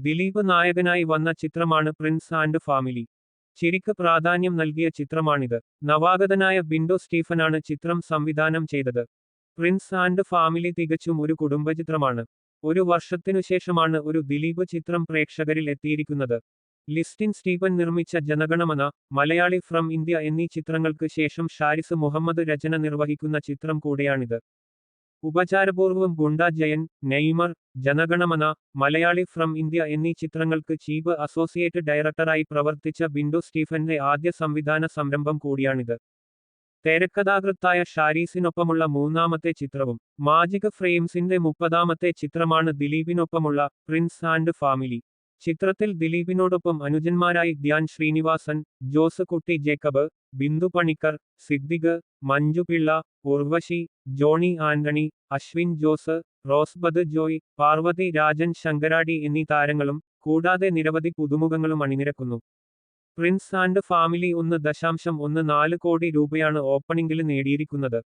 ദിലീപ് നായകനായി വന്ന ചിത്രമാണ് പ്രിൻസ് ആൻഡ് ഫാമിലി. ചിരിക്ക് പ്രാധാന്യം നൽകിയ ചിത്രമാണിത്. നവാഗതനായ ബിൻഡോ സ്റ്റീഫനാണ് ചിത്രം സംവിധാനം ചെയ്തത്. പ്രിൻസ് ആൻഡ് ഫാമിലി തികച്ചും ഒരു കുടുംബചിത്രമാണ്. ഒരു വർഷത്തിനുശേഷമാണ് ഒരു ദിലീപ് ചിത്രം പ്രേക്ഷകരിൽ എത്തിയിരിക്കുന്നത്. ലിസ്റ്റിൻ സ്റ്റീഫൻ നിർമ്മിച്ച ജനഗണമന, മലയാളി ഫ്രം ഇന്ത്യ എന്നീ ചിത്രങ്ങൾക്ക് ശേഷം ഷാരിസ് മുഹമ്മദ് രചന നിർവഹിക്കുന്ന ചിത്രം കൂടെയാണിത്. ഉപചാരപൂർവ്വം Gunda Jayan, Neymar, Janaganamana, Malayali from India എന്നീ ചിത്രങ്ങൾക്ക് ചീഫ് അസോസിയേറ്റ് ഡയറക്ടറായി പ്രവർത്തിച്ച ബിൻഡോ സ്റ്റീഫന്റെ ആദ്യ സംവിധാന സംരംഭം കൂടിയാണിത്. തിരക്കഥാകൃത്തായ ഷാരീസിനൊപ്പമുള്ള മൂന്നാമത്തെ ചിത്രവും മാജിക് ഫ്രെയിംസിന്റെ 30ാമത്തെ ചിത്രമാണ് ദിലീപിനൊപ്പമുള്ള പ്രിൻസ് ആൻഡ് ഫാമിലി. ചിത്രത്തിൽ ദിലീപിനോടൊപ്പം അനുജന്മാരായി ധ്യാൻ ശ്രീനിവാസൻ, ജോസ് കുട്ടി ജേക്കബ്, ബിന്ദു പണിക്കർ, സിദ്ദിഖ്, മഞ്ജു പിള്ള, ഉർവശി, ജോണി ആന്റണി, അശ്വിൻ ജോസ്, റോസ്ബദ് ജോയ്, പാർവതി രാജൻ ശങ്കരാടി എന്നീ താരങ്ങളും കൂടാതെ നിരവധി പുതുമുഖങ്ങളും അണിനിരക്കുന്നു. പ്രിൻസ് ആൻഡ് ഫാമിലി 1.14 കോടി രൂപയാണ് ഓപ്പണിംഗിൽ നേടിയിരിക്കുന്നത്.